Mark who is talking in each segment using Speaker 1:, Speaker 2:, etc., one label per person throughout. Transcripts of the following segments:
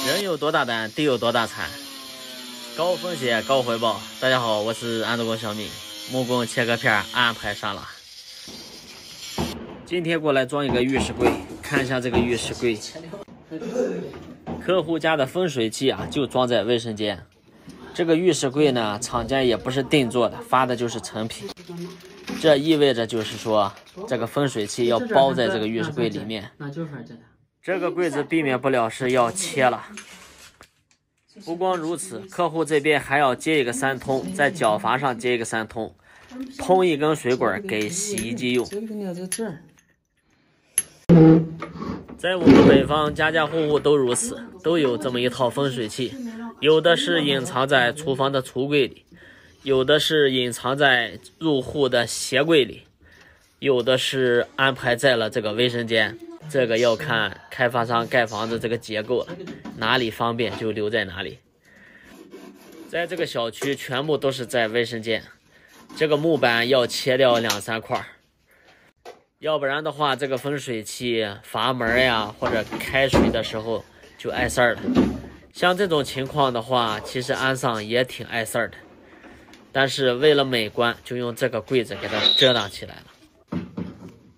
Speaker 1: 人有多大胆，地有多大产，高风险高回报。大家好，我是安德工小米，木工切割片安排上了。今天过来装一个浴室柜，看一下这个浴室柜。客户家的风水器啊，就装在卫生间。这个浴室柜呢，厂家也不是定做的，发的就是成品。这意味着就是说，这个风水器要包在这个浴室柜里面。这个柜子避免不了是要切了。不光如此，客户这边还要接一个3通，在角阀上接一个3通，通一根水管给洗衣机用。在我们北方，家家户户都如此，都有这么一套风水器，有的是隐藏在厨房的橱柜里，有的是隐藏在入户的鞋柜里，有的是安排在了这个卫生间。这个要看开发商盖房子这个结构了，哪里方便就留在哪里。在这个小区全部都是在卫生间，这个木板要切掉2-3块，要不然的话这个风水器阀门呀或者开水的时候就碍事儿了。像这种情况的话，其实安上也挺碍事儿的，但是为了美观，就用这个柜子给它遮挡起来了。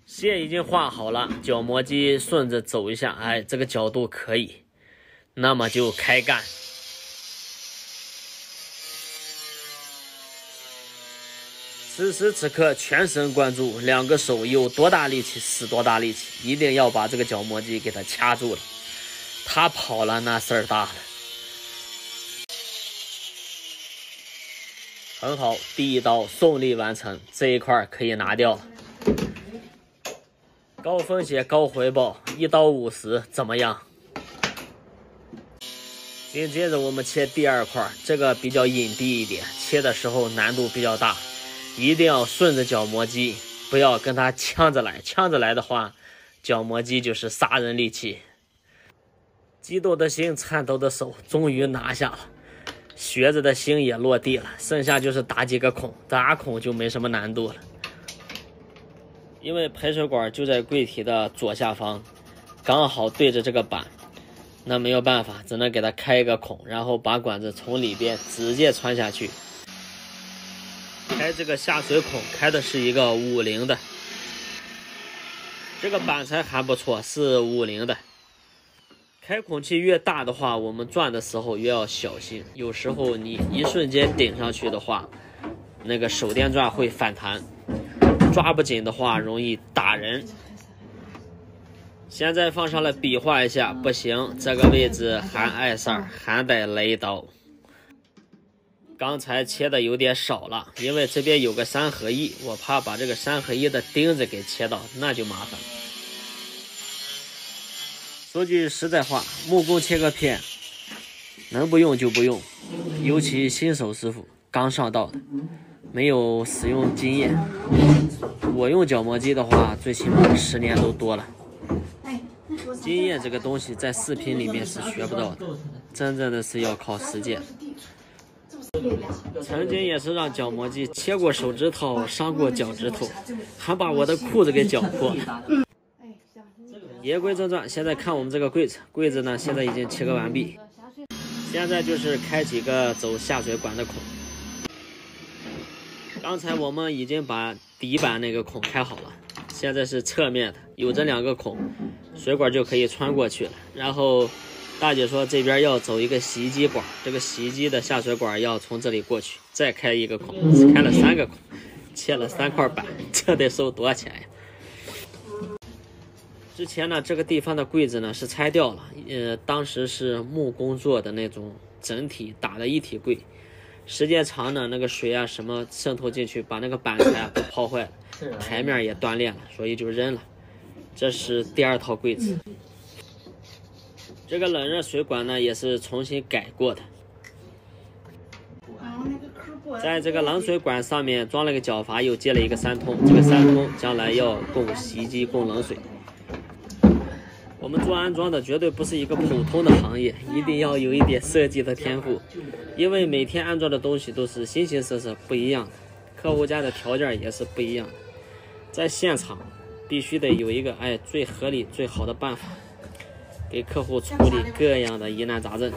Speaker 1: 线已经画好了，角磨机顺着走一下，哎，这个角度可以，那么就开干。此时此刻全神贯注，2个手有多大力气使多大力气，一定要把这个角磨机给它掐住了，它跑了那事儿大了。很好，第一刀顺利完成，这一块可以拿掉了。高风险高回报，1刀50怎么样？紧接着我们切第2块，这个比较隐蔽一点，切的时候难度比较大，一定要顺着角磨机，不要跟它呛着来。呛着来的话，角磨机就是杀人利器。激动的心，颤抖的手，终于拿下了。学着的心也落地了，剩下就是打几个孔，打孔就没什么难度了。因为排水管就在柜体的左下方，刚好对着这个板，那没有办法，只能给它开一个孔，然后把管子从里边直接穿下去。开这个下水孔开的是一个50的，这个板材还不错，是50的。开孔器越大的话，我们转的时候越要小心，有时候你一瞬间顶上去的话，那个手电钻会反弹，抓不紧的话容易打人。现在放上来比划一下，不行，这个位置还碍事儿，还得雷刀。刚才切的有点少了，因为这边有个3合1，我怕把这个3合1的钉子给切到，那就麻烦了。说句实在话，木工切割片能不用就不用，尤其新手师傅刚上道的，没有使用经验。我用角磨机的话，最起码10年都多了。经验这个东西在视频里面是学不到的，真正的是要靠实践。曾经也是让角磨机切过手指头，伤过脚趾头，还把我的裤子给绞破了。言归正传，现在看我们这个柜子，柜子呢现在已经切割完毕，现在就是开几个走下水管的孔。刚才我们已经把底板那个孔开好了，现在是侧面的，有这2个孔，水管就可以穿过去了。然后大姐说这边要走一个洗衣机管，这个洗衣机的下水管要从这里过去，再开一个孔，开了3个孔，切了3块板，这得收多少钱呀？之前呢，这个地方的柜子呢是拆掉了，当时是木工做的那种整体打的一体柜，时间长呢，那个水啊什么渗透进去，把那个板材啊都泡坏了，台面也断裂了，所以就扔了。这是第2套柜子，这个冷热水管呢也是重新改过的，在这个冷水管上面装了个角阀，又接了一个3通，这个3通将来要供洗衣机供冷水。我们做安装的绝对不是一个普通的行业，一定要有一点设计的天赋，因为每天安装的东西都是形形色色不一样的，客户家的条件也是不一样的，在现场必须得有一个最合理最好的办法。给客户处理各样的疑难杂症。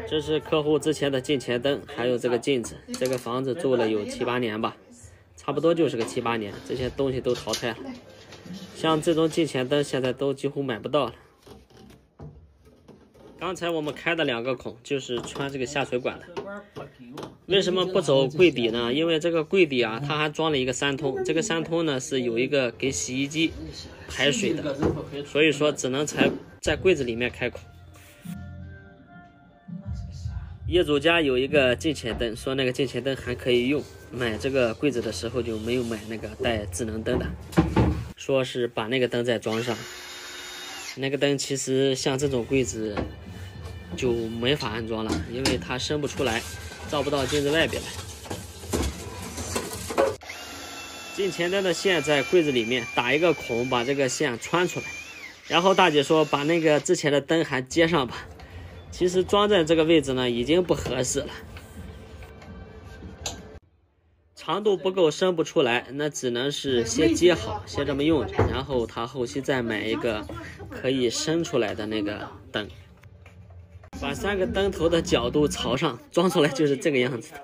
Speaker 1: 这是客户之前的进前灯，还有这个镜子。这个房子住了有7、8年吧，差不多就是个7、8年，这些东西都淘汰了。像这种进前灯现在都几乎买不到了。刚才我们开的2个孔就是穿这个下水管的。为什么不走柜底呢？因为这个柜底啊，它还装了一个3通，这个3通呢是有一个给洗衣机排水的，所以说只能在柜子里面开孔。业主家有一个进前灯，说那个进前灯还可以用，买这个柜子的时候就没有买那个带智能灯的，说是把那个灯再装上。那个灯其实像这种柜子就没法安装了，因为它伸不出来，照不到镜子外边来。进前灯的线在柜子里面打一个孔，把这个线穿出来，然后大姐说把那个之前的灯还接上吧。其实装在这个位置呢已经不合适了，长度不够伸不出来，那只能是先接好，先这么用着，然后他后期再买一个可以伸出来的那个灯，把3个灯头的角度朝上，装出来就是这个样子的。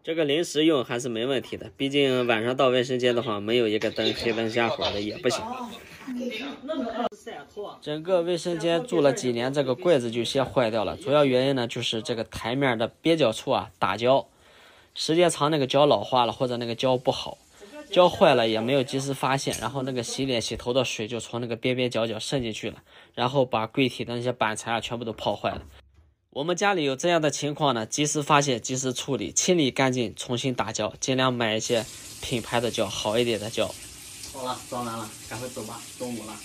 Speaker 1: 这个临时用还是没问题的，毕竟晚上到卫生间的话，没有一个灯黑灯瞎火的也不行。整个卫生间住了几年，这个柜子就先坏掉了，主要原因呢就是这个台面的边角处啊打胶，时间长那个胶老化了，或者那个胶不好，胶坏了也没有及时发现，然后那个洗脸洗头的水就从那个边边角角渗进去了，然后把柜体的那些板材啊全部都泡坏了。我们家里有这样的情况呢，及时发现及时处理，清理干净重新打胶，尽量买一些品牌的胶，好一点的胶。
Speaker 2: 好了，装完了，赶快走吧，中午了。